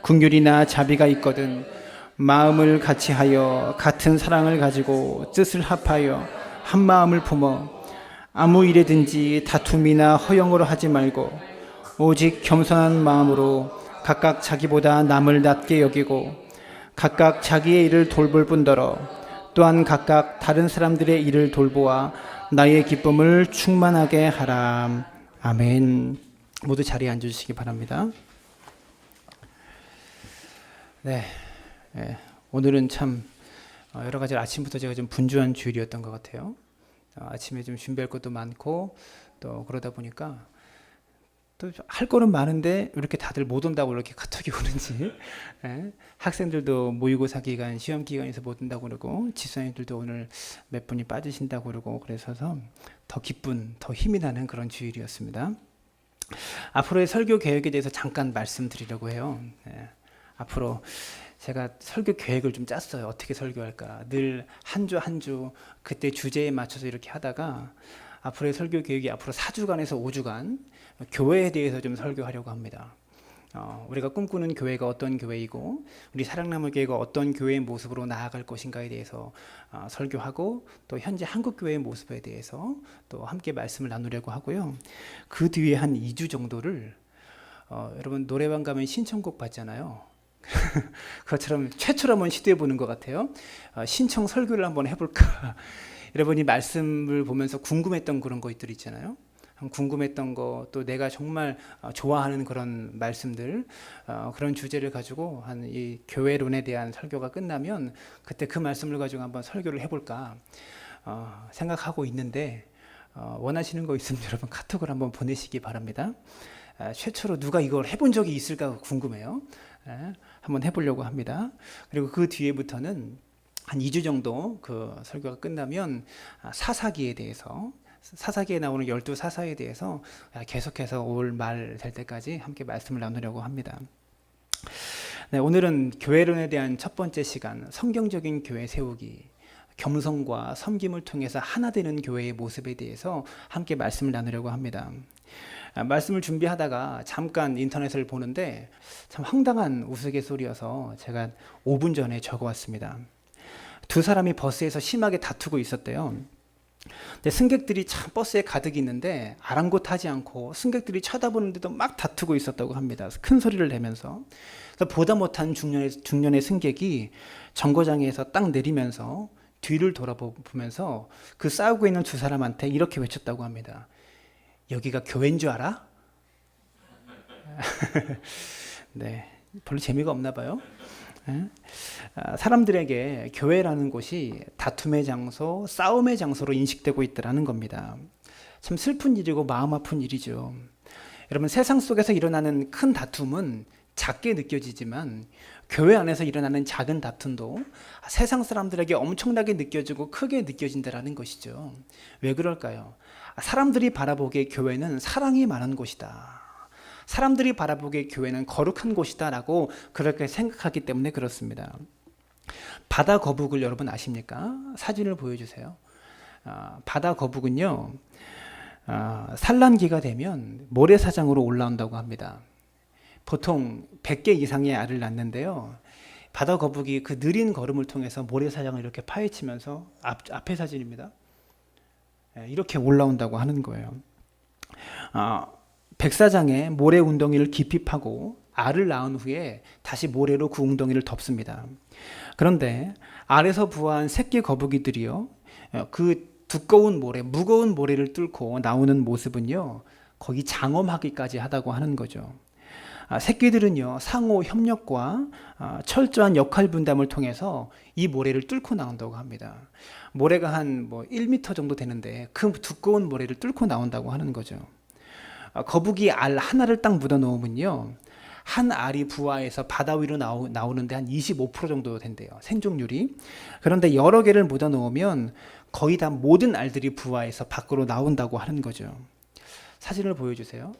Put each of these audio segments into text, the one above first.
긍휼이나 자비가 있거든 마음을 같이하여 같은 사랑을 가지고 뜻을 합하여 한 마음을 품어 아무 일에든지 다툼이나 허영으로 하지 말고 오직 겸손한 마음으로 각각 자기보다 남을 낮게 여기고 각각 자기의 일을 돌볼 뿐더러 또한 각각 다른 사람들의 일을 돌보아 나의 기쁨을 충만하게 하라. 아멘. 모두 자리에 앉으시기 바랍니다. 네, 오늘은 참 여러 가지 아침부터 제가 좀 분주한 주일이었던 것 같아요. 아침에 좀 준비할 것도 많고 또 그러다 보니까 또 할 거는 많은데 왜 이렇게 다들 못 온다고 이렇게 카톡이 오는지. 학생들도 모의고사 기간, 시험 기간에서 못 온다고 그러고 집사님들도 오늘 몇 분이 빠지신다고 그러고 그래서 더 기쁜, 더 힘이 나는 그런 주일이었습니다. 앞으로의 설교 계획에 대해서 잠깐 말씀드리려고 해요. 앞으로 제가 설교 계획을 좀 짰어요. 어떻게 설교할까. 늘 한 주 한 주 그때 주제에 맞춰서 이렇게 하다가 앞으로의 설교 계획이 앞으로 4주간에서 5주간 교회에 대해서 좀 설교하려고 합니다. 우리가 꿈꾸는 교회가 어떤 교회이고 우리 사랑나무교회가 어떤 교회의 모습으로 나아갈 것인가에 대해서 설교하고 또 현재 한국교회의 모습에 대해서 또 함께 말씀을 나누려고 하고요. 그 뒤에 한 2주 정도를 여러분 노래방 가면 신청곡 받잖아요. 그것처럼 최초로 한번 시도해 보는 것 같아요. 신청 설교를 한번 해볼까. 여러분이 말씀을 보면서 궁금했던 그런 것들 있잖아요. 궁금했던 거, 또 내가 정말 좋아하는 그런 말씀들, 그런 주제를 가지고 한 이 교회론에 대한 설교가 끝나면 그때 그 말씀을 가지고 한번 설교를 해볼까 생각하고 있는데, 원하시는 거 있으면 여러분 카톡을 한번 보내시기 바랍니다. 최초로 누가 이걸 해본 적이 있을까 궁금해요. 한번 해보려고 합니다. 그리고 그 뒤에부터는 한 2주 정도 그 설교가 끝나면 사사기에 대해서, 사사기에 나오는 12사사에 대해서 계속해서 올 말 될 때까지 함께 말씀을 나누려고 합니다. 네, 오늘은 교회론에 대한 첫 번째 시간, 성경적인 교회 세우기, 겸손과 섬김을 통해서 하나 되는 교회의 모습에 대해서 함께 말씀을 나누려고 합니다. 말씀을 준비하다가 잠깐 인터넷을 보는데 참 황당한 우스갯소리여서 제가 5분 전에 적어왔습니다. 두 사람이 버스에서 심하게 다투고 있었대요. 근데 승객들이 참 버스에 가득 있는데 아랑곳하지 않고 승객들이 쳐다보는데도 막 다투고 있었다고 합니다. 큰 소리를 내면서. 그래서 보다 못한 중년의 승객이 정거장에서 딱 내리면서 뒤를 돌아보면서 그 싸우고 있는 두 사람한테 이렇게 외쳤다고 합니다. 여기가 교회인 줄 알아? 네, 별로 재미가 없나 봐요. 사람들에게 교회라는 곳이 다툼의 장소, 싸움의 장소로 인식되고 있다는 겁니다. 참 슬픈 일이고 마음 아픈 일이죠. 여러분, 세상 속에서 일어나는 큰 다툼은 작게 느껴지지만 교회 안에서 일어나는 작은 다툼도 세상 사람들에게 엄청나게 느껴지고 크게 느껴진다는 것이죠. 왜 그럴까요? 사람들이 바라보기에 교회는 사랑이 많은 곳이다. 사람들이 바라보기에 교회는 거룩한 곳이다 라고 그렇게 생각하기 때문에 그렇습니다. 바다 거북을 여러분 아십니까? 사진을 보여주세요. 바다 거북은요, 산란기가 되면 모래사장으로 올라온다고 합니다. 보통 100개 이상의 알을 낳는데요, 바다 거북이 그 느린 걸음을 통해서 모래사장을 이렇게 파헤치면서 앞에 사진입니다. 이렇게 올라온다고 하는 거예요. 백사장에 모래 웅덩이를 깊이 파고 알을 낳은 후에 다시 모래로 그 웅덩이를 덮습니다. 그런데 알에서 부화한 새끼 거북이들이요, 그 두꺼운 모래, 무거운 모래를 뚫고 나오는 모습은요, 거의 장엄하기까지 하다고 하는 거죠. 새끼들은요, 상호 협력과 철저한 역할 분담을 통해서 이 모래를 뚫고 나온다고 합니다. 모래가 한 1m 정도 되는데 그 두꺼운 모래를 뚫고 나온다고 하는 거죠. 거북이 알 하나를 딱 묻어 놓으면요, 한 알이 부화해서 바다 위로 나오는데 한 25% 정도 된대요, 생존율이. 그런데 여러 개를 묻어 놓으면 거의 다 모든 알들이 부화해서 밖으로 나온다고 하는 거죠. 사진을 보여주세요.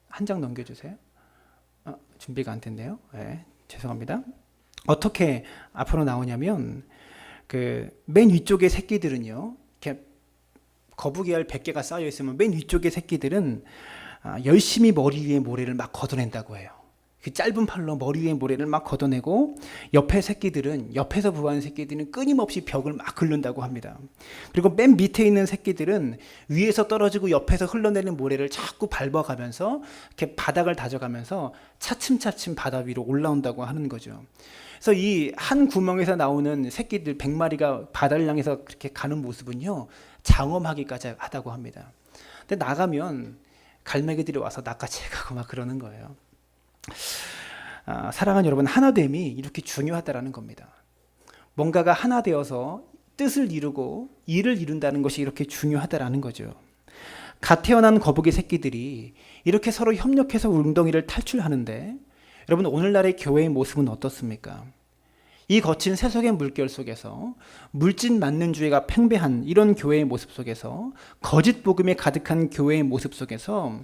한 장 넘겨주세요. 준비가 안 됐네요. 네, 죄송합니다. 어떻게 앞으로 나오냐면 그 맨 위쪽의 새끼들은요, 이렇게 거북이 알 100개가 쌓여 있으면 맨 위쪽의 새끼들은 열심히 머리 위에 모래를 막 걷어낸다고 해요. 그 짧은 팔로 머리 위에 모래를 막 걷어내고 옆에서 부화하는 새끼들은 끊임없이 벽을 막 긁는다고 합니다. 그리고 맨 밑에 있는 새끼들은 위에서 떨어지고 옆에서 흘러내리는 모래를 자꾸 밟아가면서 이렇게 바닥을 다져가면서 차츰차츰 바다 위로 올라온다고 하는 거죠. 그래서 이 한 구멍에서 나오는 새끼들 100마리가 바다를 향해서 그렇게 가는 모습은요, 장엄하기까지 하다고 합니다. 근데 나가면 갈매기들이 와서 낚아채가고 막 그러는 거예요. 사랑하는 여러분, 하나됨이 이렇게 중요하다라는 겁니다. 뭔가가 하나 되어서 뜻을 이루고 일을 이룬다는 것이 이렇게 중요하다라는 거죠. 갓 태어난 거북이 새끼들이 이렇게 서로 협력해서 웅덩이를 탈출하는데, 여러분, 오늘날의 교회의 모습은 어떻습니까? 이 거친 세속의 물결 속에서 물짓 맞는 주의가 팽배한 이런 교회의 모습 속에서, 거짓 복음에 가득한 교회의 모습 속에서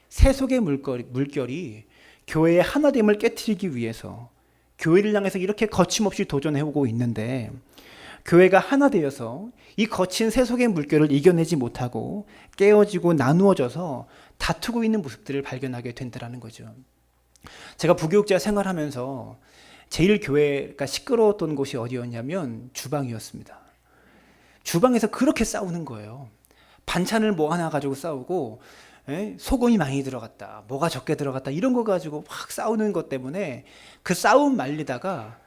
세속의 물결이 교회의 하나됨을 깨트리기 위해서 교회를 향해서 이렇게 거침없이 도전해오고 있는데, 교회가 하나 되어서 이 거친 세속의 물결을 이겨내지 못하고 깨어지고 나누어져서 다투고 있는 모습들을 발견하게 된다는 거죠. 제가 부교육자 생활하면서 제일 교회가 시끄러웠던 곳이 어디였냐면 주방이었습니다. 주방에서 그렇게 싸우는 거예요. 반찬을 뭐 하나 가지고 싸우고, 소금이 많이 들어갔다, 뭐가 적게 들어갔다, 이런 거 가지고 막 싸우는 것 때문에 그 싸움 말리다가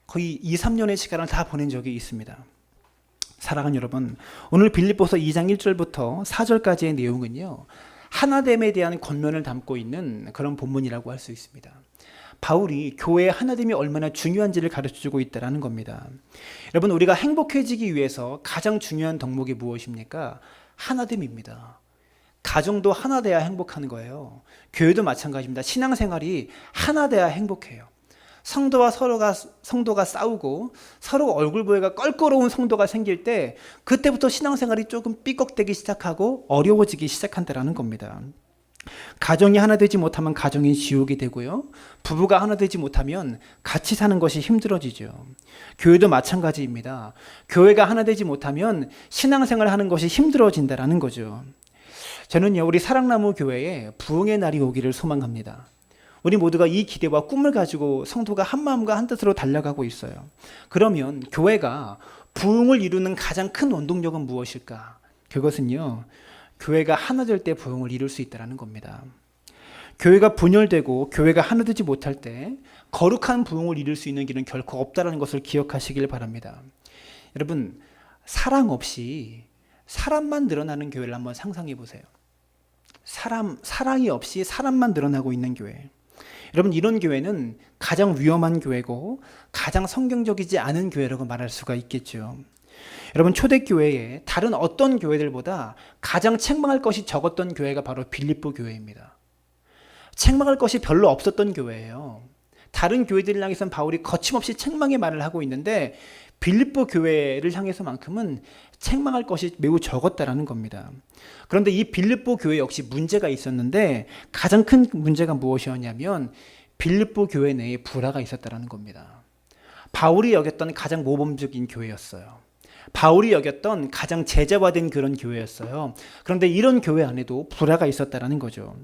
거의 2, 3년의 시간을 다 보낸 적이 있습니다. 사랑하는 여러분, 오늘 빌립보서 2장 1절부터 4절까지의 내용은요, 하나됨에 대한 권면을 담고 있는 그런 본문이라고 할 수 있습니다. 바울이 교회의 하나됨이 얼마나 중요한지를 가르쳐주고 있다는 겁니다. 여러분, 우리가 행복해지기 위해서 가장 중요한 덕목이 무엇입니까? 하나됨입니다. 가정도 하나 돼야 행복한 거예요. 교회도 마찬가지입니다. 신앙생활이 하나 돼야 행복해요. 성도가 싸우고 서로 얼굴 보기가 껄끄러운 성도가 생길 때, 그때부터 신앙생활이 조금 삐걱대기 시작하고 어려워지기 시작한다는 겁니다. 가정이 하나 되지 못하면 가정이 지옥이 되고요, 부부가 하나 되지 못하면 같이 사는 것이 힘들어지죠. 교회도 마찬가지입니다. 교회가 하나 되지 못하면 신앙생활 하는 것이 힘들어진다는 거죠. 저는요, 우리 사랑나무 교회에 부흥의 날이 오기를 소망합니다. 우리 모두가 이 기대와 꿈을 가지고 성도가 한 마음과 한 뜻으로 달려가고 있어요. 그러면 교회가 부흥을 이루는 가장 큰 원동력은 무엇일까? 그것은요, 교회가 하나 될 때 부흥을 이룰 수 있다는 겁니다. 교회가 분열되고 교회가 하나 되지 못할 때 거룩한 부흥을 이룰 수 있는 길은 결코 없다는 것을 기억하시길 바랍니다. 여러분, 사랑 없이 사람만 늘어나는 교회를 한번 상상해 보세요. 사랑이 없이 사람만 늘어나고 있는 교회. 여러분, 이런 교회는 가장 위험한 교회고 가장 성경적이지 않은 교회라고 말할 수가 있겠죠. 여러분, 초대교회에 다른 어떤 교회들보다 가장 책망할 것이 적었던 교회가 바로 빌립보 교회입니다. 책망할 것이 별로 없었던 교회예요. 다른 교회들을 향해서는 바울이 거침없이 책망의 말을 하고 있는데, 빌립보 교회를 향해서만큼은 책망할 것이 매우 적었다라는 겁니다. 그런데 이 빌립보 교회 역시 문제가 있었는데, 가장 큰 문제가 무엇이었냐면 빌립보 교회 내에 불화가 있었다라는 겁니다. 바울이 여겼던 가장 모범적인 교회였어요. 바울이 여겼던 가장 제자화된 그런 교회였어요. 그런데 이런 교회 안에도 불화가 있었다라는 거죠.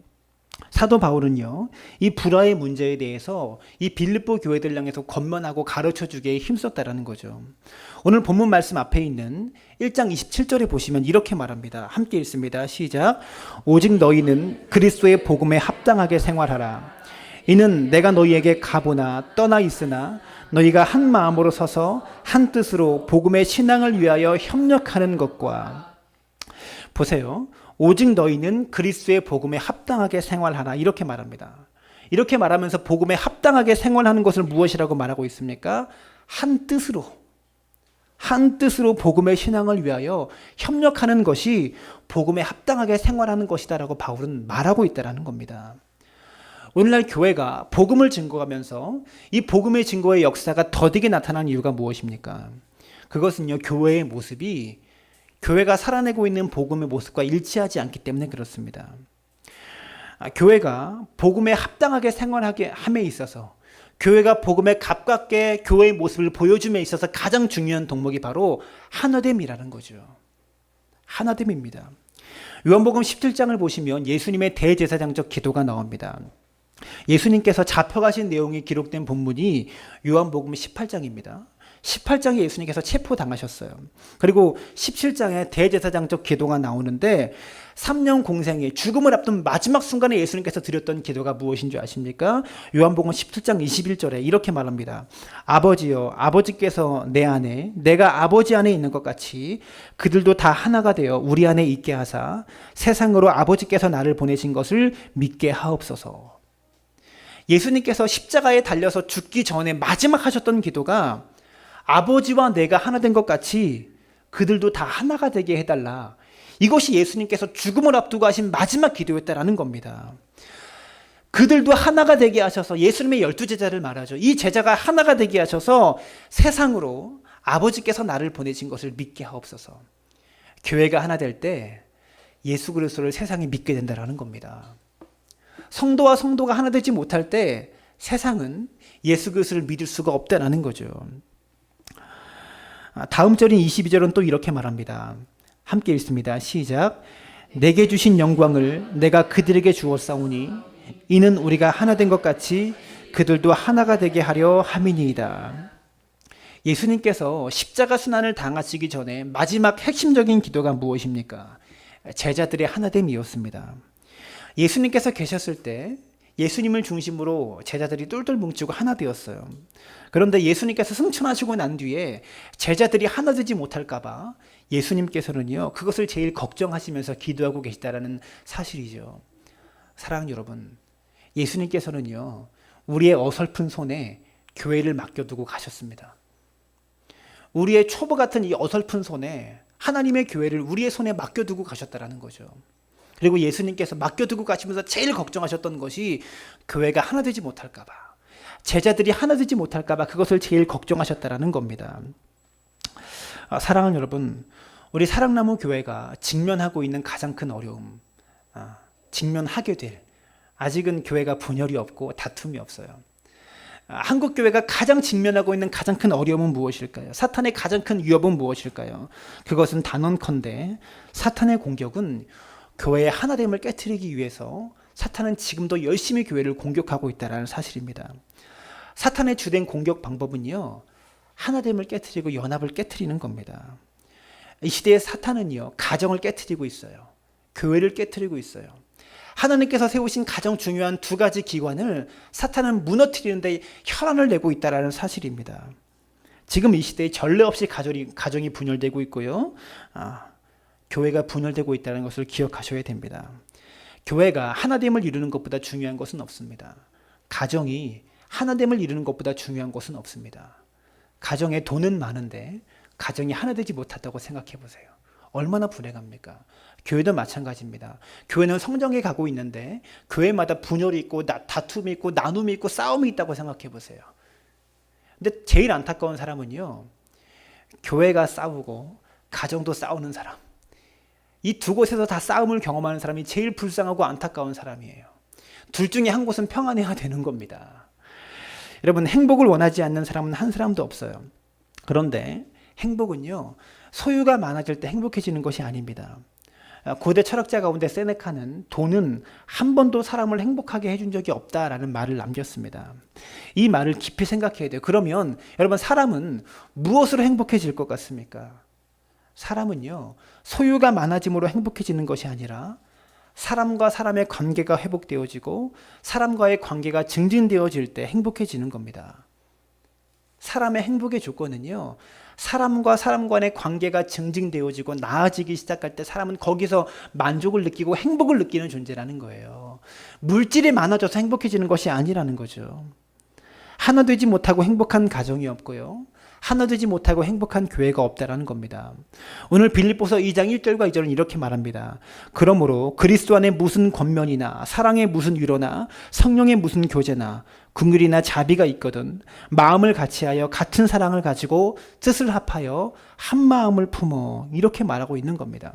사도 바울은요, 이 불화의 문제에 대해서 이 빌립보 교회들 향해서 권면하고 가르쳐주기에 힘썼다라는 거죠. 오늘 본문 말씀 앞에 있는 1장 27절에 보시면 이렇게 말합니다. 함께 읽습니다. 시작. 오직 너희는 그리스도의 복음에 합당하게 생활하라. 이는 내가 너희에게 가보나 떠나 있으나 너희가 한 마음으로 서서 한 뜻으로 복음의 신앙을 위하여 협력하는 것과, 보세요. 오직 너희는 그리스도의 복음에 합당하게 생활하라, 이렇게 말합니다. 이렇게 말하면서 복음에 합당하게 생활하는 것을 무엇이라고 말하고 있습니까? 한 뜻으로 복음의 신앙을 위하여 협력하는 것이 복음에 합당하게 생활하는 것이다라고 바울은 말하고 있다는 겁니다. 오늘날 교회가 복음을 증거하면서 이 복음의 증거의 역사가 더디게 나타난 이유가 무엇입니까? 그것은요, 교회의 모습이 교회가 살아내고 있는 복음의 모습과 일치하지 않기 때문에 그렇습니다. 교회가 복음에 합당하게 생활하게 함에 있어서, 교회가 복음에 가깝게 교회의 모습을 보여줌에 있어서 가장 중요한 덕목이 바로 하나됨이라는 거죠. 하나됨입니다. 요한복음 17장을 보시면 예수님의 대제사장적 기도가 나옵니다. 예수님께서 잡혀가신 내용이 기록된 본문이 요한복음 18장입니다. 18장에 예수님께서 체포당하셨어요. 그리고 17장에 대제사장적 기도가 나오는데 3년 공생의 죽음을 앞둔 마지막 순간에 예수님께서 드렸던 기도가 무엇인 줄 아십니까? 요한복음 17장 21절에 이렇게 말합니다. 아버지여, 아버지께서 내 안에 내가 아버지 안에 있는 것 같이 그들도 다 하나가 되어 우리 안에 있게 하사 세상으로 아버지께서 나를 보내신 것을 믿게 하옵소서. 예수님께서 십자가에 달려서 죽기 전에 마지막 하셨던 기도가 아버지와 내가 하나 된 것 같이 그들도 다 하나가 되게 해달라. 이것이 예수님께서 죽음을 앞두고 하신 마지막 기도였다라는 겁니다. 그들도 하나가 되게 하셔서 예수님의 12제자를 말하죠. 이 제자가 하나가 되게 하셔서 세상으로 아버지께서 나를 보내신 것을 믿게 하옵소서. 교회가 하나 될 때 예수 그리스도를 세상이 믿게 된다라는 겁니다. 성도와 성도가 하나 되지 못할 때 세상은 예수 그리스도를 믿을 수가 없다라는 거죠. 다음 절인 22절은 또 이렇게 말합니다. 함께 읽습니다. 시작. 내게 주신 영광을 내가 그들에게 주었사오니 이는 우리가 하나 된 것 같이 그들도 하나가 되게 하려 함이니이다. 예수님께서 십자가 순환을 당하시기 전에 마지막 핵심적인 기도가 무엇입니까? 제자들의 하나됨이었습니다. 예수님께서 계셨을 때 예수님을 중심으로 제자들이 똘똘 뭉치고 하나 되었어요. 그런데 예수님께서 승천하시고 난 뒤에 제자들이 하나 되지 못할까 봐 예수님께서는요, 그것을 제일 걱정하시면서 기도하고 계시다라는 사실이죠. 사랑하는 여러분, 예수님께서는요, 우리의 어설픈 손에 교회를 맡겨두고 가셨습니다. 우리의 초보 같은 이 어설픈 손에 하나님의 교회를 우리의 손에 맡겨두고 가셨다라는 거죠. 그리고 예수님께서 맡겨두고 가시면서 제일 걱정하셨던 것이 교회가 하나 되지 못할까 봐, 제자들이 하나 되지 못할까 봐 그것을 제일 걱정하셨다라는 겁니다. 사랑하는 여러분, 우리 사랑나무 교회가 직면하고 있는 가장 큰 어려움, 직면하게 될, 아직은 교회가 분열이 없고 다툼이 없어요. 한국 교회가 가장 직면하고 있는 가장 큰 어려움은 무엇일까요? 사탄의 가장 큰 위협은 무엇일까요? 그것은 단언컨대 사탄의 공격은 교회의 하나됨을 깨트리기 위해서 사탄은 지금도 열심히 교회를 공격하고 있다는 사실입니다. 사탄의 주된 공격 방법은요, 하나됨을 깨트리고 연합을 깨트리는 겁니다. 이 시대의 사탄은요, 가정을 깨트리고 있어요. 교회를 깨트리고 있어요. 하나님께서 세우신 가장 중요한 두 가지 기관을 사탄은 무너뜨리는데 혈안을 내고 있다는 사실입니다. 지금 이 시대에 전례 없이 가정이 분열되고 있고요. 교회가 분열되고 있다는 것을 기억하셔야 됩니다. 교회가 하나됨을 이루는 것보다 중요한 것은 없습니다. 가정이 하나됨을 이루는 것보다 중요한 것은 없습니다. 가정에 돈은 많은데 가정이 하나 되지 못한다고 생각해 보세요. 얼마나 불행합니까? 교회도 마찬가지입니다. 교회는 성장해 가고 있는데 교회마다 분열이 있고 다툼이 있고 나눔이 있고 싸움이 있다고 생각해 보세요. 근데 제일 안타까운 사람은요, 교회가 싸우고 가정도 싸우는 사람, 이 두 곳에서 다 싸움을 경험하는 사람이 제일 불쌍하고 안타까운 사람이에요. 둘 중에 한 곳은 평안해야 되는 겁니다. 여러분, 행복을 원하지 않는 사람은 한 사람도 없어요. 그런데 행복은요, 소유가 많아질 때 행복해지는 것이 아닙니다. 고대 철학자 가운데 세네카는 돈은 한 번도 사람을 행복하게 해준 적이 없다라는 말을 남겼습니다. 이 말을 깊이 생각해야 돼요. 그러면 여러분, 사람은 무엇으로 행복해질 것 같습니까? 사람은요, 소유가 많아짐으로 행복해지는 것이 아니라 사람과 사람의 관계가 회복되어지고 사람과의 관계가 증진되어질 때 행복해지는 겁니다. 사람의 행복의 조건은요, 사람과 사람 간의 관계가 증진되어지고 나아지기 시작할 때 사람은 거기서 만족을 느끼고 행복을 느끼는 존재라는 거예요. 물질이 많아져서 행복해지는 것이 아니라는 거죠. 하나 되지 못하고 행복한 가정이 없고요, 하나 되지 못하고 행복한 교회가 없다라는 겁니다. 오늘 빌립보서 2장 1절과 2절은 이렇게 말합니다. 그러므로 그리스도 안에 무슨 권면이나 사랑의 무슨 위로나 성령의 무슨 교제나 긍휼이나 자비가 있거든 마음을 같이하여 같은 사랑을 가지고 뜻을 합하여 한 마음을 품어, 이렇게 말하고 있는 겁니다.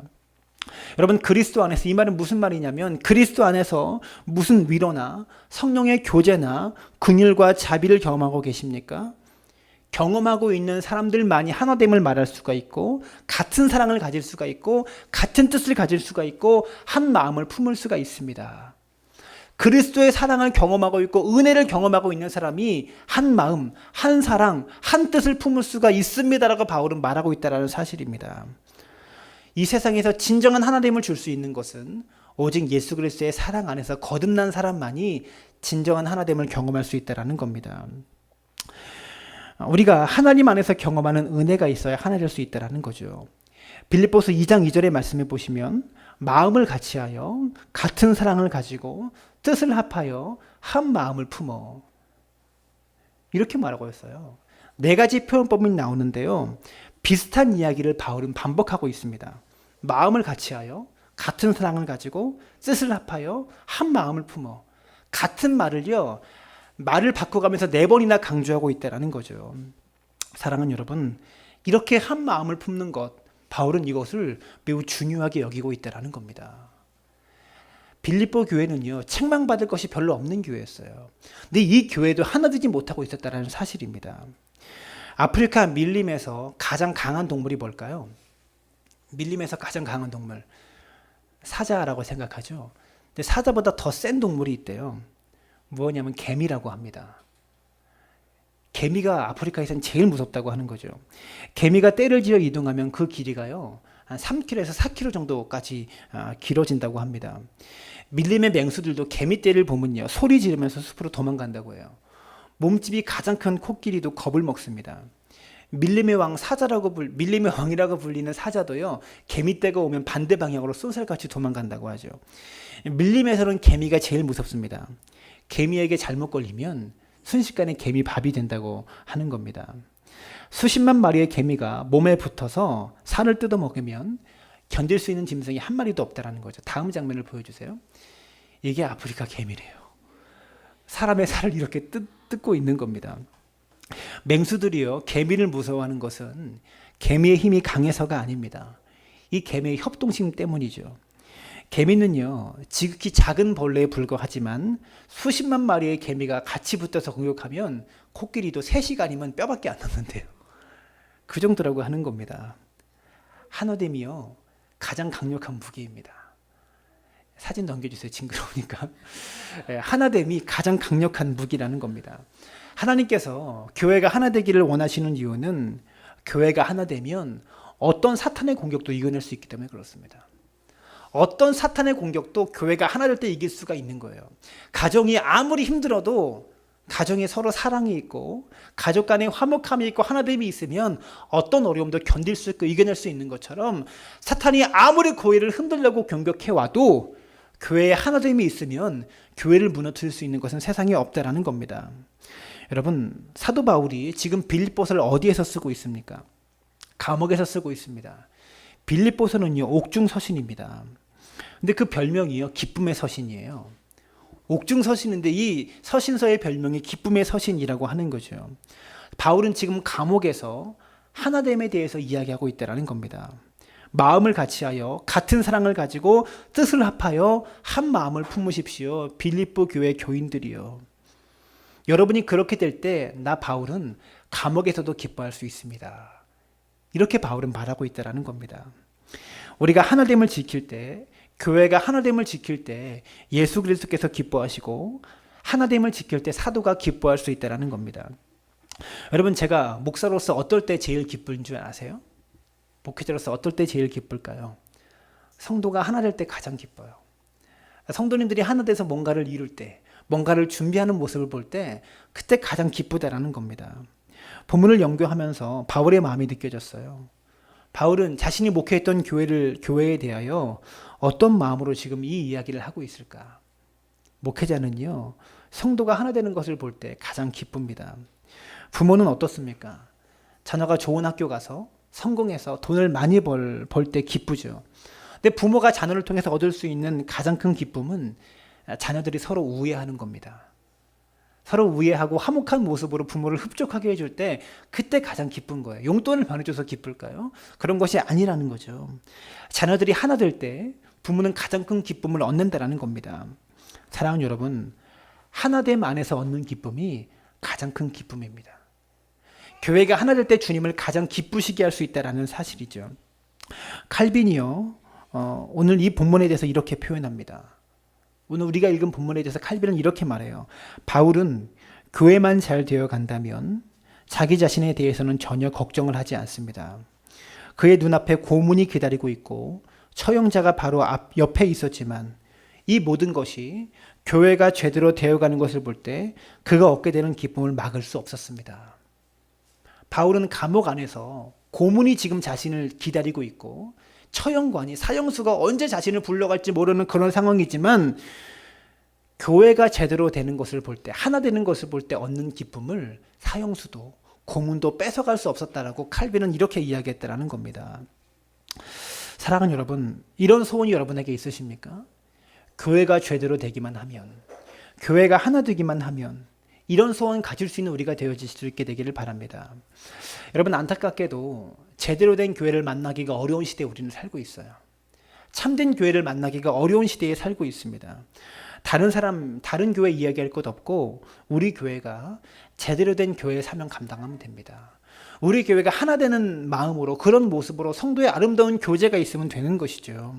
여러분, 그리스도 안에서, 이 말은 무슨 말이냐면 그리스도 안에서 무슨 위로나 성령의 교제나 긍휼과 자비를 경험하고 계십니까? 경험하고 있는 사람들만이 하나됨을 말할 수가 있고 같은 사랑을 가질 수가 있고 같은 뜻을 가질 수가 있고 한 마음을 품을 수가 있습니다. 그리스도의 사랑을 경험하고 있고 은혜를 경험하고 있는 사람이 한 마음, 한 사랑, 한 뜻을 품을 수가 있습니다라고 바울은 말하고 있다는 사실입니다. 이 세상에서 진정한 하나됨을 줄 수 있는 것은 오직 예수 그리스도의 사랑 안에서 거듭난 사람만이 진정한 하나됨을 경험할 수 있다는 겁니다. 우리가 하나님 안에서 경험하는 은혜가 있어야 하나 될 수 있다는 거죠. 빌립보서 2장 2절의 말씀에 보시면 마음을 같이하여 같은 사랑을 가지고 뜻을 합하여 한 마음을 품어, 이렇게 말하고 있어요. 네 가지 표현법이 나오는데요. 비슷한 이야기를 바울은 반복하고 있습니다. 마음을 같이하여 같은 사랑을 가지고 뜻을 합하여 한 마음을 품어. 같은 말을요, 말을 바꿔가면서 4번이나 강조하고 있다는 거죠. 사랑하는 여러분, 이렇게 한 마음을 품는 것, 바울은 이것을 매우 중요하게 여기고 있다는 겁니다. 빌립보 교회는요, 책망받을 것이 별로 없는 교회였어요. 근데 이 교회도 하나 되지 못하고 있었다는 사실입니다. 아프리카 밀림에서 가장 강한 동물이 뭘까요? 밀림에서 가장 강한 동물, 사자라고 생각하죠. 근데 사자보다 더 센 동물이 있대요. 뭐냐면 개미라고 합니다. 개미가 아프리카에서는 제일 무섭다고 하는 거죠. 개미가 떼를 지어 이동하면 그 길이가요, 한 3km에서 4km 정도까지 길어진다고 합니다. 밀림의 맹수들도 개미 떼를 보면요, 소리 지르면서 숲으로 도망간다고 해요. 몸집이 가장 큰 코끼리도 겁을 먹습니다. 밀림의 왕이라고 불리는 사자도요, 개미 떼가 오면 반대 방향으로 쏜살같이 도망간다고 하죠. 밀림에서는 개미가 제일 무섭습니다. 개미에게 잘못 걸리면 순식간에 개미 밥이 된다고 하는 겁니다. 수십만 마리의 개미가 몸에 붙어서 살을 뜯어 먹으면 견딜 수 있는 짐승이 한 마리도 없다라는 거죠. 다음 장면을 보여주세요. 이게 아프리카 개미래요. 사람의 살을 이렇게 뜯고 있는 겁니다. 맹수들이요, 개미를 무서워하는 것은 개미의 힘이 강해서가 아닙니다. 이 개미의 협동심 때문이죠. 개미는요, 지극히 작은 벌레에 불과하지만 수십만 마리의 개미가 같이 붙어서 공격하면 코끼리도 3시간이면 뼈밖에 안 남는데요. 그 정도라고 하는 겁니다. 하나됨이요, 가장 강력한 무기입니다. 사진 넘겨주세요. 징그러우니까. 하나됨이 가장 강력한 무기라는 겁니다. 하나님께서 교회가 하나 되기를 원하시는 이유는 교회가 하나 되면 어떤 사탄의 공격도 이겨낼 수 있기 때문에 그렇습니다. 어떤 사탄의 공격도 교회가 하나 될 때 이길 수가 있는 거예요. 가정이 아무리 힘들어도 가정에 서로 사랑이 있고 가족 간에 화목함이 있고 하나됨이 있으면 어떤 어려움도 견딜 수 있고 이겨낼 수 있는 것처럼 사탄이 아무리 교회를 흔들려고 공격해와도 교회에 하나됨이 있으면 교회를 무너뜨릴 수 있는 것은 세상에 없다라는 겁니다. 여러분, 사도 바울이 지금 빌립보서를 어디에서 쓰고 있습니까? 감옥에서 쓰고 있습니다. 빌립보서는요, 옥중 서신입니다. 근데 그 별명이요, 기쁨의 서신이에요. 옥중 서신인데 이 서신서의 별명이 기쁨의 서신이라고 하는 거죠. 바울은 지금 감옥에서 하나됨에 대해서 이야기하고 있다는 겁니다. 마음을 같이하여 같은 사랑을 가지고 뜻을 합하여 한 마음을 품으십시오. 빌립보 교회 교인들이요. 여러분이 그렇게 될 때 나 바울은 감옥에서도 기뻐할 수 있습니다. 이렇게 바울은 말하고 있다는 겁니다. 우리가 하나됨을 지킬 때, 교회가 하나됨을 지킬 때 예수 그리스도께서 기뻐하시고 하나됨을 지킬 때 사도가 기뻐할 수 있다는 겁니다. 여러분, 제가 목사로서 어떨 때 제일 기쁜 줄 아세요? 목회자로서 어떨 때 제일 기쁠까요? 성도가 하나 될 때 가장 기뻐요. 성도님들이 하나 돼서 뭔가를 이룰 때, 뭔가를 준비하는 모습을 볼 때 그때 가장 기쁘다라는 겁니다. 본문을 연구하면서 바울의 마음이 느껴졌어요. 바울은 자신이 목회했던 교회에 대하여 어떤 마음으로 지금 이 이야기를 하고 있을까? 목회자는요, 성도가 하나 되는 것을 볼 때 가장 기쁩니다. 부모는 어떻습니까? 자녀가 좋은 학교 가서 성공해서 돈을 많이 벌 때 기쁘죠. 근데 부모가 자녀를 통해서 얻을 수 있는 가장 큰 기쁨은 자녀들이 서로 우애하는 겁니다. 서로 우애하고 화목한 모습으로 부모를 흡족하게 해줄 때 그때 가장 기쁜 거예요. 용돈을 보내줘서 기쁠까요? 그런 것이 아니라는 거죠. 자녀들이 하나 될 때 부모는 가장 큰 기쁨을 얻는다라는 겁니다. 사랑하는 여러분, 하나됨 안에서 얻는 기쁨이 가장 큰 기쁨입니다. 교회가 하나 될 때 주님을 가장 기쁘시게 할 수 있다는 오늘 우리가 읽은 본문에 대해서 칼빈은 이렇게 말해요. 바울은 교회만 잘 되어 간다면 자기 자신에 대해서는 전혀 걱정을 하지 않습니다. 그의 눈앞에 고문이 기다리고 있고 처형자가 바로 옆에 있었지만 이 모든 것이 교회가 제대로 되어가는 것을 볼 때 그가 얻게 되는 기쁨을 막을 수 없었습니다. 바울은 감옥 안에서 고문이 지금 자신을 기다리고 있고 처형관이 사형수가 언제 자신을 불러갈지 모르는 그런 상황이지만 교회가 제대로 되는 것을 볼 때, 하나 되는 것을 볼 때 얻는 기쁨을 사형수도 고문도 뺏어갈 수 없었다라고 칼빈은 이렇게 이야기했다라는 겁니다. 사랑하는 여러분, 이런 소원이 여러분에게 있으십니까? 교회가 제대로 되기만 하면, 교회가 하나 되기만 하면 이런 소원 가질 수 있는 우리가 되어질 수 있게 되기를 바랍니다. 여러분, 안타깝게도 제대로 된 교회를 만나기가 어려운 시대에 우리는 살고 있어요. 참된 교회를 만나기가 어려운 시대에 살고 있습니다. 다른 교회 이야기할 것 없고 우리 교회가 제대로 된 교회의 사명 감당하면 됩니다. 우리 교회가 하나 되는 마음으로 그런 모습으로 성도의 아름다운 교제가 있으면 되는 것이죠.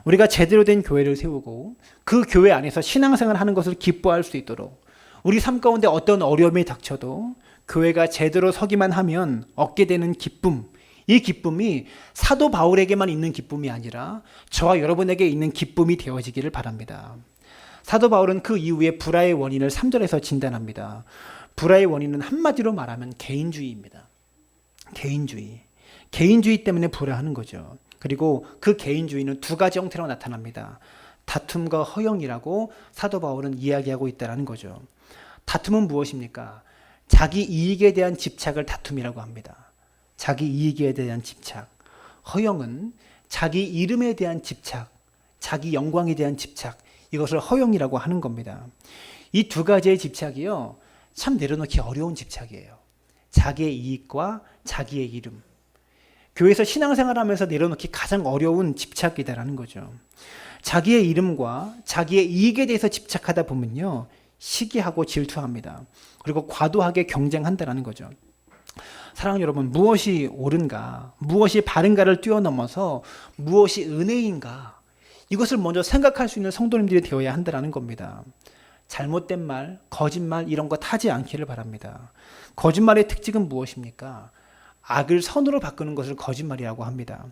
우리가 제대로 된 교회를 세우고 그 교회 안에서 신앙생활을 하는 것을 기뻐할 수 있도록 우리 삶 가운데 어떤 어려움이 닥쳐도 교회가 제대로 서기만 하면 얻게 되는 기쁨, 이 기쁨이 사도 바울에게만 있는 기쁨이 아니라 저와 여러분에게 있는 기쁨이 되어지기를 바랍니다. 사도 바울은 그 이후에 불화의 원인을 3절에서 진단합니다. 불화의 원인은 한마디로 말하면 개인주의입니다. 개인주의 때문에 불화하는 거죠. 그리고 그 개인주의는 두 가지 형태로 나타납니다. 다툼과 허영이라고 사도 바울은 이야기하고 있다는 거죠. 다툼은 무엇입니까? 자기 이익에 대한 집착을 다툼이라고 합니다. 자기 이익에 대한 집착. 허영은 자기 이름에 대한 집착, 자기 영광에 대한 집착, 이것을 허영이라고 하는 겁니다. 이 두 가지의 집착이요, 참 내려놓기 어려운 집착이에요. 자기의 이익과 자기의 이름. 교회에서 신앙생활하면서 내려놓기 가장 어려운 집착이다라는 거죠. 자기의 이름과 자기의 이익에 대해서 집착하다 보면요, 시기하고 질투합니다. 그리고 과도하게 경쟁한다라는 거죠. 사랑하는 여러분, 무엇이 옳은가, 무엇이 바른가를 뛰어넘어서 무엇이 은혜인가, 이것을 먼저 생각할 수 있는 성도님들이 되어야 한다는 겁니다. 잘못된 말, 거짓말 이런 것 하지 않기를 바랍니다. 거짓말의 특징은 무엇입니까? 악을 선으로 바꾸는 것을 거짓말이라고 합니다.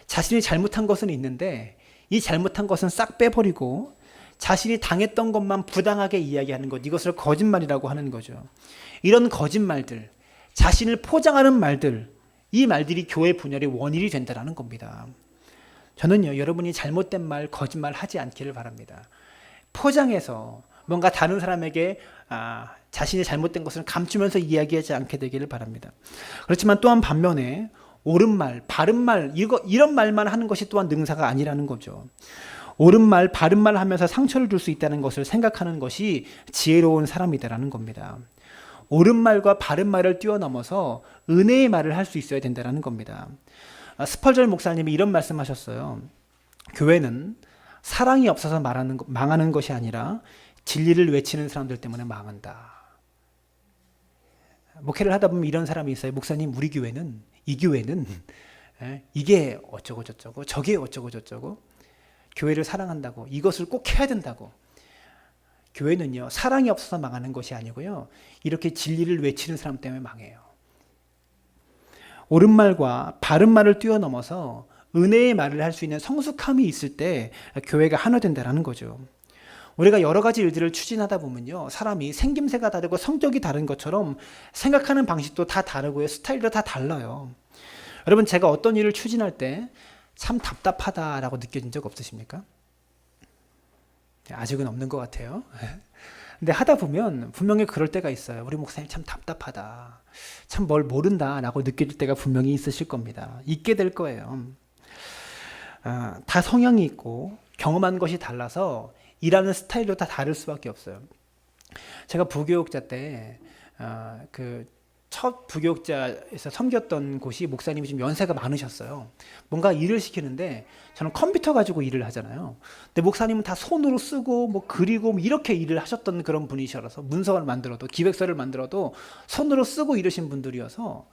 자신이 잘못한 것은 있는데 이 잘못한 것은 싹 빼버리고 자신이 당했던 것만 부당하게 이야기하는 것, 이것을 거짓말이라고 하는 거죠. 이런 거짓말들, 자신을 포장하는 말들, 이 말들이 교회 분열의 원인이 된다는 겁니다. 저는요, 여러분이 잘못된 말, 거짓말 하지 않기를 바랍니다. 포장해서 뭔가 다른 사람에게 자신이 잘못된 것을 감추면서 이야기하지 않게 되기를 바랍니다. 그렇지만 또한 반면에 옳은 말, 바른 말, 이런 말만 하는 것이 또한 능사가 아니라는 거죠. 옳은 말, 바른 말 하면서 상처를 줄 수 있다는 것을 생각하는 것이 지혜로운 사람이다라는 겁니다. 옳은 말과 바른 말을 뛰어넘어서 은혜의 말을 할 수 있어야 된다는 겁니다. 스펄전 목사님이 이런 말씀하셨어요. 교회는 사랑이 없어서 망하는 것이 아니라 진리를 외치는 사람들 때문에 망한다. 목회를 하다 보면 이런 사람이 있어요. 목사님, 우리 교회는, 이 교회는 이게 어쩌고 저쩌고 저게 어쩌고 저쩌고, 교회를 사랑한다고 이것을 꼭 해야 된다고. 교회는요, 사랑이 없어서 망하는 것이 아니고요, 이렇게 진리를 외치는 사람 때문에 망해요. 옳은 말과 바른 말을 뛰어넘어서 은혜의 말을 할 수 있는 성숙함이 있을 때 교회가 하나 된다는 거죠. 우리가 여러 가지 일들을 추진하다 보면요, 사람이 생김새가 다르고 성격이 다른 것처럼 생각하는 방식도 다 다르고요, 스타일도 다 달라요. 여러분, 제가 어떤 일을 추진할 때 참 답답하다라고 느껴진 적 없으십니까? 아직은 없는 것 같아요. 근데 하다 보면 분명히 그럴 때가 있어요. 우리 목사님 참 답답하다, 참 뭘 모른다라고 느껴질 때가 분명히 있으실 겁니다. 있게 될 거예요. 다 성향이 있고 경험한 것이 달라서 일하는 스타일도 다 다를 수밖에 없어요. 제가 부교육자 때 첫 부교육자에서 섬겼던 곳이 목사님이 좀 연세가 많으셨어요. 뭔가 일을 시키는데 저는 컴퓨터 가지고 일을 하잖아요. 근데 목사님은 다 손으로 쓰고 뭐 그리고 뭐 이렇게 일을 하셨던 그런 분이셔서, 문서를 만들어도 기획서를 만들어도 손으로 쓰고 이러신 분들이어서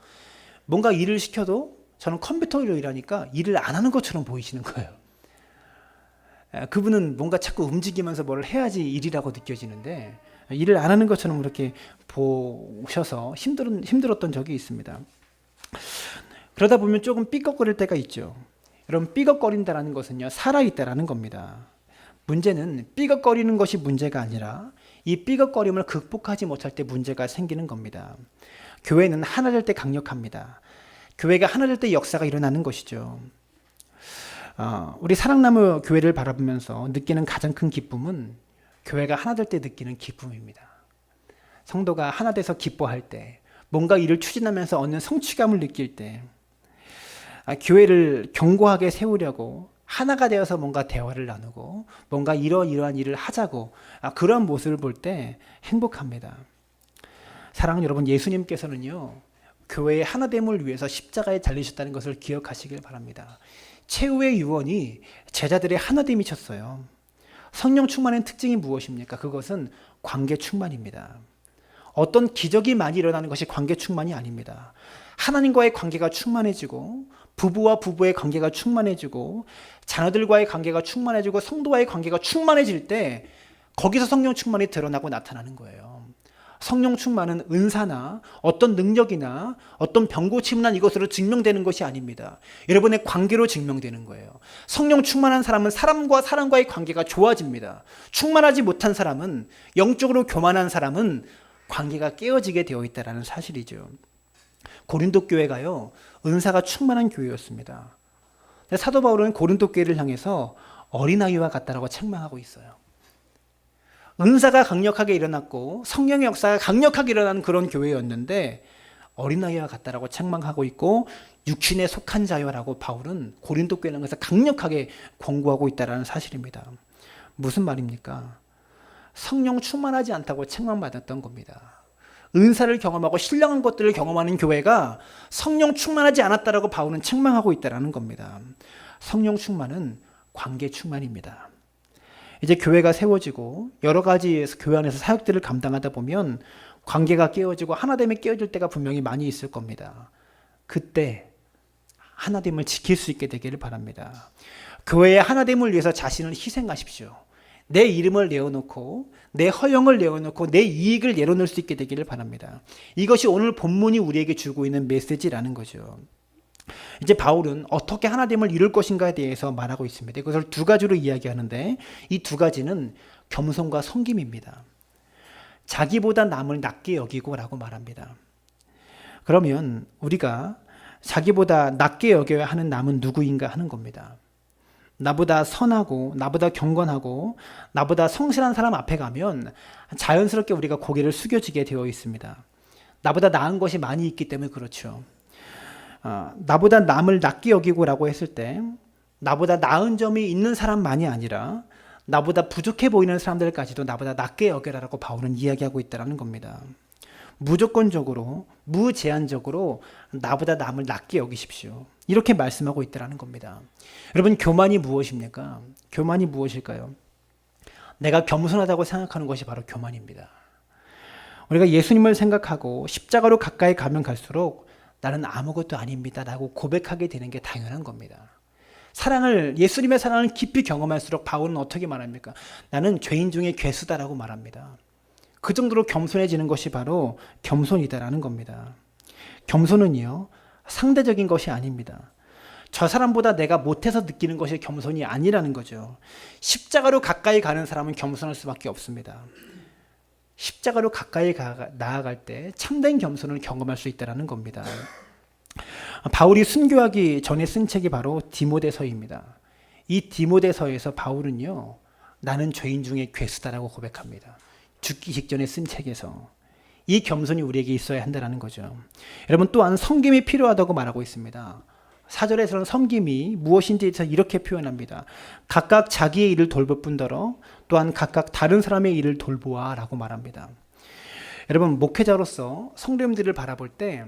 뭔가 일을 시켜도 저는 컴퓨터로 일하니까 일을 안 하는 것처럼 보이시는 거예요. 그분은 뭔가 자꾸 움직이면서 뭘 해야지 일이라고 느껴지는데 일을 안 하는 것처럼 그렇게 보셔서 힘들었던 적이 있습니다. 그러다 보면 조금 삐걱거릴 때가 있죠. 여러분, 삐걱거린다라는 것은요, 살아있다라는 겁니다. 문제는 삐걱거리는 것이 문제가 아니라 이 삐걱거림을 극복하지 못할 때 문제가 생기는 겁니다. 교회는 하나 될 때 강력합니다. 교회가 하나 될 때 역사가 일어나는 것이죠. 우리 사랑나무 교회를 바라보면서 느끼는 가장 큰 기쁨은 교회가 하나 될 때 느끼는 기쁨입니다. 성도가 하나 돼서 기뻐할 때, 뭔가 일을 추진하면서 얻는 성취감을 느낄 때, 교회를 견고하게 세우려고 하나가 되어서 뭔가 대화를 나누고 뭔가 이러이러한 일을 하자고 그런 모습을 볼 때 행복합니다. 사랑하는 여러분, 예수님께서는요, 교회의 하나됨을 위해서 십자가에 달리셨다는 것을 기억하시길 바랍니다. 최후의 유언이 제자들의 하나됨이셨어요. 성령 충만의 특징이 무엇입니까? 그것은 관계 충만입니다. 어떤 기적이 많이 일어나는 것이 관계 충만이 아닙니다. 하나님과의 관계가 충만해지고, 부부와 부부의 관계가 충만해지고, 자녀들과의 관계가 충만해지고, 성도와의 관계가 충만해질 때 거기서 성령 충만이 드러나고 나타나는 거예요. 성령 충만은 은사나 어떤 능력이나 어떤 병고침난 이것으로 증명되는 것이 아닙니다. 여러분의 관계로 증명되는 거예요. 성령 충만한 사람은 사람과 사람과의 관계가 좋아집니다. 충만하지 못한 사람은, 영적으로 교만한 사람은 관계가 깨어지게 되어 있다는 사실이죠. 고린도 교회가요, 은사가 충만한 교회였습니다. 사도 바울은 고린도 교회를 향해서 어린아이와 같다라고 책망하고 있어요. 은사가 강력하게 일어났고 성령의 역사가 강력하게 일어나는 그런 교회였는데 어린아이와 같다라고 책망하고 있고, 육신에 속한 자여라고 바울은 고린도 교회를 향해서 강력하게 권고하고 있다는 사실입니다. 무슨 말입니까? 성령 충만하지 않다고 책망받았던 겁니다. 은사를 경험하고 신령한 것들을 경험하는 교회가 성령 충만하지 않았다라고 바울은 책망하고 있다는 겁니다. 성령 충만은 관계 충만입니다. 이제 교회가 세워지고 여러 가지 교회 안에서 사역들을 감당하다 보면 관계가 깨어지고 하나됨이 깨어질 때가 분명히 많이 있을 겁니다. 그때 하나됨을 지킬 수 있게 되기를 바랍니다. 교회의 하나됨을 위해서 자신을 희생하십시오. 내 이름을 내어놓고 내 허영을 내어놓고 내 이익을 내려놓을 수 있게 되기를 바랍니다. 이것이 오늘 본문이 우리에게 주고 있는 메시지라는 거죠. 이제 바울은 어떻게 하나됨을 이룰 것인가에 대해서 말하고 있습니다. 이것을 두 가지로 이야기하는데 이 두 가지는 겸손과 섬김입니다. 자기보다 남을 낮게 여기고 라고 말합니다. 그러면 우리가 자기보다 낮게 여겨야 하는 남은 누구인가 하는 겁니다. 나보다 선하고 나보다 경건하고 나보다 성실한 사람 앞에 가면 자연스럽게 우리가 고개를 숙여지게 되어 있습니다. 나보다 나은 것이 많이 있기 때문에 그렇죠. 나보다 남을 낮게 여기고라고 했을 때 나보다 나은 점이 있는 사람만이 아니라 나보다 부족해 보이는 사람들까지도 나보다 낮게 여겨라라고 바울은 이야기하고 있다는 겁니다. 무조건적으로, 무제한적으로 나보다 남을 낮게 여기십시오. 이렇게 말씀하고 있다는 겁니다. 여러분, 교만이 무엇입니까? 교만이 무엇일까요? 내가 겸손하다고 생각하는 것이 바로 교만입니다. 우리가 예수님을 생각하고 십자가로 가까이 가면 갈수록 나는 아무것도 아닙니다 라고 고백하게 되는 게 당연한 겁니다. 예수님의 사랑을 깊이 경험할수록 바울은 어떻게 말합니까? 나는 죄인 중에 괴수다라고 말합니다. 그 정도로 겸손해지는 것이 바로 겸손이다라는 겁니다. 겸손은요, 상대적인 것이 아닙니다. 저 사람보다 내가 못해서 느끼는 것이 겸손이 아니라는 거죠. 십자가로 가까이 가는 사람은 겸손할 수밖에 없습니다. 십자가로 가까이 나아갈 때 참된 겸손을 경험할 수 있다는 겁니다. 바울이 순교하기 전에 쓴 책이 바로 디모데서입니다. 이 디모데서에서 바울은요, 나는 죄인 중에 괴수다라고 고백합니다. 죽기 직전에 쓴 책에서 이 겸손이 우리에게 있어야 한다는 거죠. 여러분, 또한 섬김이 필요하다고 말하고 있습니다. 4절에서는 섬김이 무엇인지 이렇게 표현합니다. 각각 자기의 일을 돌볼 뿐더러 또한 각각 다른 사람의 일을 돌보아 라고 말합니다. 여러분, 목회자로서 성도님들을 바라볼 때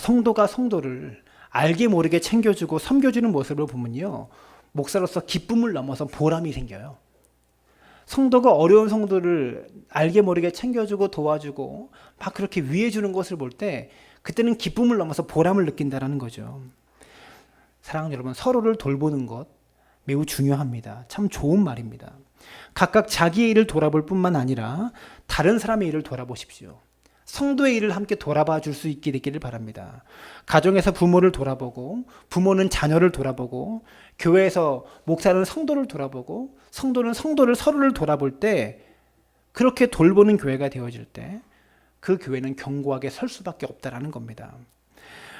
성도가 성도를 알게 모르게 챙겨주고 섬겨주는 모습을 보면요, 목사로서 기쁨을 넘어서 보람이 생겨요. 성도가 어려운 성도를 알게 모르게 챙겨주고 도와주고 막 그렇게 위해주는 것을 볼 때 그때는 기쁨을 넘어서 보람을 느낀다는 거죠. 사랑하는 여러분, 서로를 돌보는 것, 매우 중요합니다. 참 좋은 말입니다. 각각 자기의 일을 돌아볼 뿐만 아니라 다른 사람의 일을 돌아보십시오. 성도의 일을 함께 돌아봐 줄 수 있게 되기를 바랍니다. 가정에서 부모를 돌아보고, 부모는 자녀를 돌아보고, 교회에서 목사는 성도를 돌아보고, 성도는 성도를 서로를 돌아볼 때, 그렇게 돌보는 교회가 되어질 때 그 교회는 견고하게 설 수밖에 없다라는 겁니다.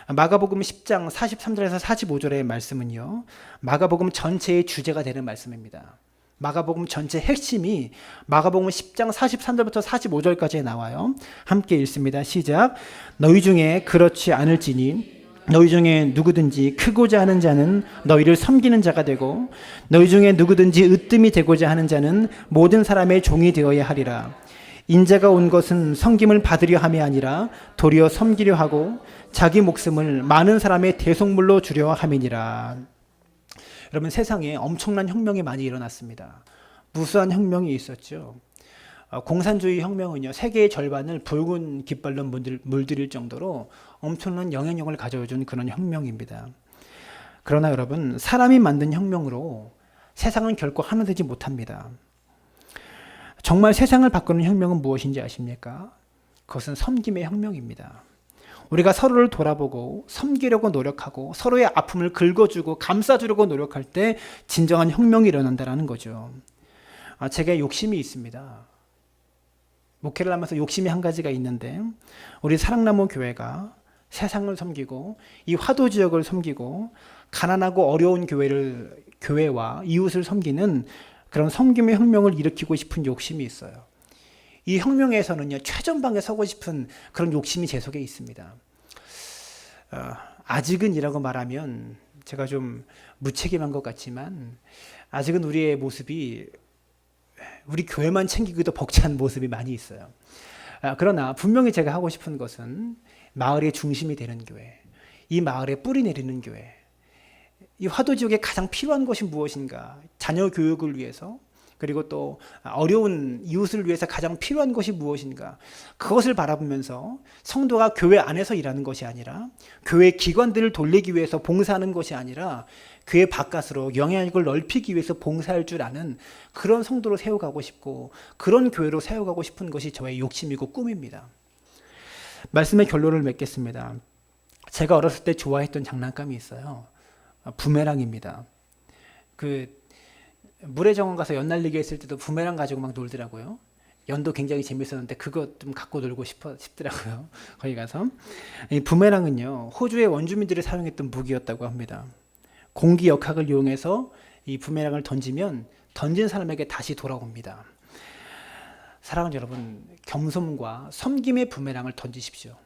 마가복음 10장 43절에서 45절의 말씀은요, 마가복음 전체의 주제가 되는 말씀입니다. 마가복음 전체 핵심이 마가복음 10장 43절부터 45절까지에 나와요. 함께 읽습니다. 시작. 너희 중에 그렇지 않을지니 너희 중에 누구든지 크고자 하는 자는 너희를 섬기는 자가 되고 너희 중에 누구든지 으뜸이 되고자 하는 자는 모든 사람의 종이 되어야 하리라. 인자가 온 것은 섬김을 받으려 함이 아니라 도리어 섬기려 하고 자기 목숨을 많은 사람의 대속물로 주려 함이니라. 여러분, 세상에 엄청난 혁명이 많이 일어났습니다. 무수한 혁명이 있었죠. 공산주의 혁명은요, 세계의 절반을 붉은 깃발로 물들일 정도로 엄청난 영향력을 가져준 그런 혁명입니다. 그러나 여러분, 사람이 만든 혁명으로 세상은 결코 하나 되지 못합니다. 정말 세상을 바꾸는 혁명은 무엇인지 아십니까? 그것은 섬김의 혁명입니다. 우리가 서로를 돌아보고 섬기려고 노력하고 서로의 아픔을 긁어주고 감싸주려고 노력할 때 진정한 혁명이 일어난다는 거죠. 제게 욕심이 있습니다. 목회를 하면서 욕심이 한 가지가 있는데, 우리 사랑나무 교회가 세상을 섬기고 이 화도 지역을 섬기고 가난하고 어려운 교회와 이웃을 섬기는 그런 섬김의 혁명을 일으키고 싶은 욕심이 있어요. 이 혁명에서는요, 최전방에 서고 싶은 그런 욕심이 제 속에 있습니다. 아직은이라고 말하면 제가 좀 무책임한 것 같지만, 아직은 우리의 모습이 우리 교회만 챙기기도 벅찬 모습이 많이 있어요. 그러나 분명히 제가 하고 싶은 것은 마을의 중심이 되는 교회, 이 마을에 뿌리 내리는 교회, 이 화도 지역에 가장 필요한 것이 무엇인가? 자녀 교육을 위해서, 그리고 또 어려운 이웃을 위해서 가장 필요한 것이 무엇인가? 그것을 바라보면서 성도가 교회 안에서 일하는 것이 아니라, 교회 기관들을 돌리기 위해서 봉사하는 것이 아니라 교회 바깥으로 영향력을 넓히기 위해서 봉사할 줄 아는 그런 성도로 세워가고 싶고, 그런 교회로 세워가고 싶은 것이 저의 욕심이고 꿈입니다. 말씀의 결론을 맺겠습니다. 제가 어렸을 때 좋아했던 장난감이 있어요. 부메랑입니다. 물의 정원 가서 연날리기 했을 때도 부메랑 가지고 막 놀더라고요. 연도 굉장히 재밌었는데 그거 좀 갖고 놀고 싶더라고요. 거기 가서. 이 부메랑은요, 호주의 원주민들이 사용했던 무기였다고 합니다. 공기 역학을 이용해서 이 부메랑을 던지면 던진 사람에게 다시 돌아옵니다. 사랑하는 여러분, 겸손과 섬김의 부메랑을 던지십시오.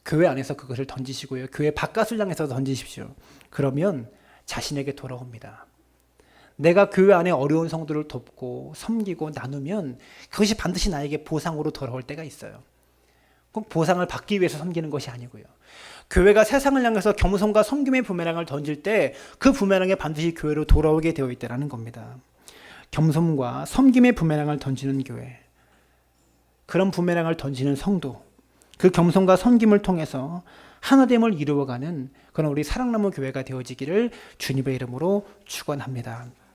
교회 안에서 그것을 던지시고요, 교회 바깥을 향해서 던지십시오. 그러면 자신에게 돌아옵니다. 내가 교회 안에 어려운 성도를 돕고 섬기고 나누면 그것이 반드시 나에게 보상으로 돌아올 때가 있어요. 꼭 보상을 받기 위해서 섬기는 것이 아니고요. 교회가 세상을 향해서 겸손과 섬김의 부메랑을 던질 때 그 부메랑이 반드시 교회로 돌아오게 되어 있다는 겁니다. 겸손과 섬김의 부메랑을 던지는 교회, 그런 부메랑을 던지는 성도, 그 겸손과 섬김을 통해서 하나됨을 이루어가는 그런 우리 사랑나무 교회가 되어지기를 주님의 이름으로 축원합니다.